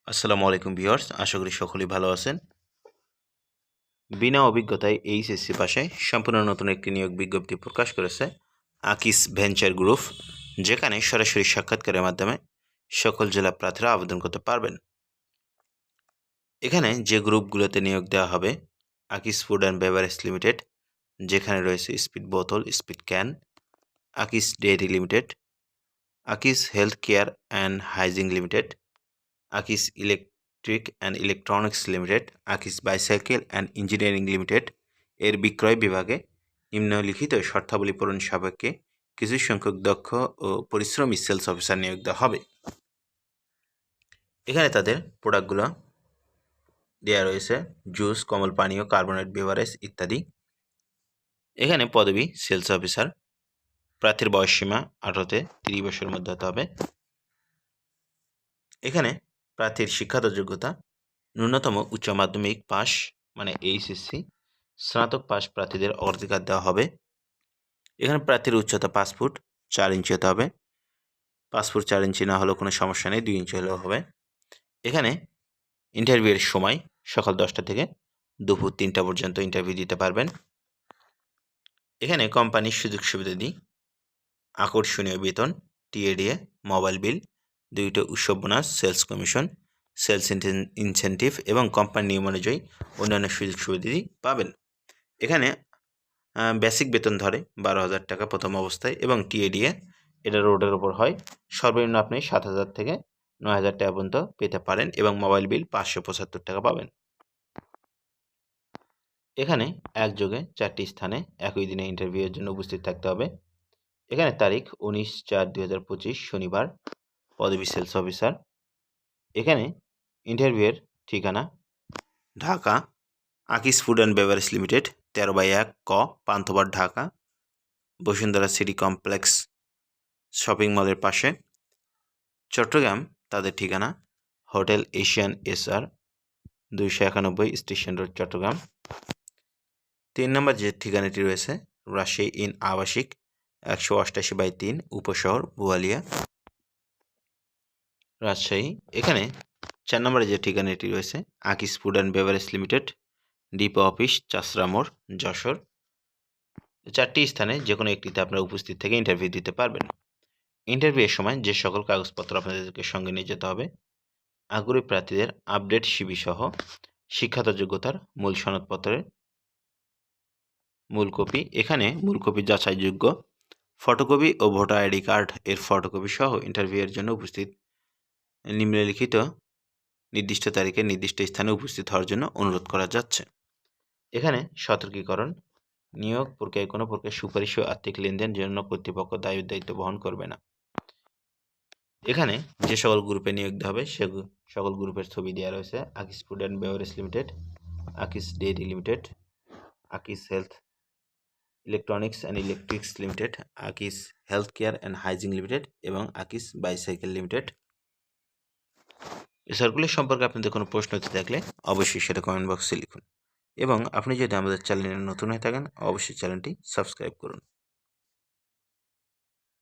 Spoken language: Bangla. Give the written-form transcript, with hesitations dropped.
আসসালামু আলাইকুম ভিউয়ার্স, আশা করি সকলেই ভালো আছেন। বিনা অভিজ্ঞতায় এইচএসসি পাশে সম্পূর্ণ নতুন একটি নিয়োগ বিজ্ঞপ্তি প্রকাশ করেছে আকিস ভেঞ্চার গ্রুপ, যেখানে সরাসরি সাক্ষাৎকারের মাধ্যমে সকল জেলা প্রার্থীরা আবেদন করতে পারবেন। এখানে যে গ্রুপগুলোতে নিয়োগ দেওয়া হবে: আকিস ফুড অ্যান্ড বেভারেজ লিমিটেড, যেখানে রয়েছে স্পিড বোতল, স্পিড ক্যান; আকিস dairy limited; Akij health care and hygiene limited; আকিস ইলেকট্রিক অ্যান্ড ইলেকট্রনিক্স লিমিটেড; আকিস বাইসাইকেল অ্যান্ড ইঞ্জিনিয়ারিং লিমিটেড। এর বিক্রয় বিভাগে নিম্নলিখিত শর্তাবলী পূরণ সাপেক্ষে কিছু সংখ্যক দক্ষ ও পরিশ্রমী সেলস অফিসার নিয়োগ দেওয়া হবে। এখানে তাদের প্রোডাক্টগুলো দেওয়া রয়েছে: জুস, কমল পানীয়, কার্বনেট বেভারেজ ইত্যাদি। এখানে পদবি সেলস অফিসার। প্রার্থীর বয়সসীমা 18 থেকে 30 বছরের মধ্যে হতে হবে। এখানে প্রার্থীর শিক্ষাগত যোগ্যতা ন্যূনতম উচ্চ মাধ্যমিক পাস মানে এইচএসসি, স্নাতক পাস প্রার্থীদের অগ্রাধিকার দেওয়া হবে। এখানে প্রার্থীর উচ্চতা 5 ফুট 4 ইঞ্চি হতে হবে। 5 ফুট 4 ইঞ্চি না হলেও কোনো সমস্যা নেই, 2 ইঞ্চি হলেও হবে। এখানে ইন্টারভিউয়ের সময় সকাল 10টা থেকে দুপুর 3টা পর্যন্ত ইন্টারভিউ দিতে পারবেন। এখানে কোম্পানির সুযোগ সুবিধাদি: আকর্ষণীয় বেতন, টিএডিএ, মোবাইল বিল, 2টা উৎসব bonus, sales commission, sales incentive এবং কোম্পানি নিয়ম অনুযায়ী অন্যান্য সুযোগ সুবিধাদি পাবেন। এখানে বেসিক বেতন ধরে 12,000 টাকা প্রথম অবস্থায়, এবং টিএডিএ এটা রোডের ওপর হয়। সর্বনিম্ন আপনি 7,000 থেকে 9,000 টাকা পর্যন্ত পেতে পারেন, এবং মোবাইল বিল 575 টাকা পাবেন। এখানে একযোগে 4টি স্থানে একই দিনে ইন্টারভিউয়ের জন্য উপস্থিত থাকতে হবে। এখানে তারিখ 19/4/2025 শনিবার। পদবি সেলস অফিসার। এখানে ইন্টারভিউয়ের ঠিকানা: ঢাকা, আকিস ফুড অ্যান্ড বেভারেজ লিমিটেড, 13/1 ক, Panthapath, Dhaka, Bashundhara city complex shopping মলের পাশে। চট্টগ্রাম তাদের ঠিকানা: hotel Asian SR, 291 station road, Chittagong. 3 নম্বর যে ঠিকানাটি রয়েছে রাজশাহী ইন আবাসিক, 188/3, উপশহর বোয়ালিয়া, রাজশাহী। এখানে 4 নম্বরে যে ঠিকানাটি রয়েছে Akij food and beverage limited, depot office, Chachra মোড়, যশোর। 4টি স্থানে যে কোনো একটিতে আপনারা উপস্থিত থেকে ইন্টারভিউ দিতে পারবেন। ইন্টারভিউয়ের সময় যে সকল কাগজপত্র আপনাদেরকে সঙ্গে নিয়ে যেতে হবে: আগ্রহী প্রার্থীদের আপডেট সিভি সহ শিক্ষাগত যোগ্যতার মূল সনদপত্রের মূল কপি। এখানে মূল কপি যাচাইযোগ্য, ফটোকপি ও ভোটার আইডি কার্ড এর ফটোকপি সহ ইন্টারভিউয়ের জন্য উপস্থিত নিম্নলিখিত নির্দিষ্ট তারিখে নির্দিষ্ট স্থানে উপস্থিত হওয়ার জন্য অনুরোধ করা যাচ্ছে। এখানে সতর্কীকরণ: নিয়োগ প্রক্রিয়ায় কোনো প্রকার সুপারিশ ও আর্থিক লেনদেন জন্য কর্তৃপক্ষ দায়িত্ব বহন করবে না। এখানে যে সকল গ্রুপে নিয়োগ দেওয়া হবে সে সকল গ্রুপের ছবি দেওয়া রয়েছে: Akij food and beverage limited, Akij dairy limited, Akij health electronics and electrics limited, Akij health care and hygiene limited এবং আকিস বাইসাইকেল লিমিটেড। এই সার্কুলার সম্পর্কে আপনাদের কোনো প্রশ্ন থাকলে অবশ্যই সেটা কমেন্ট বক্সে লিখুন, এবং আপনি যদি আমাদের চ্যানেলে নতুন হয়ে থাকেন অবশ্যই চ্যানেলটি সাবস্ক্রাইব করুন।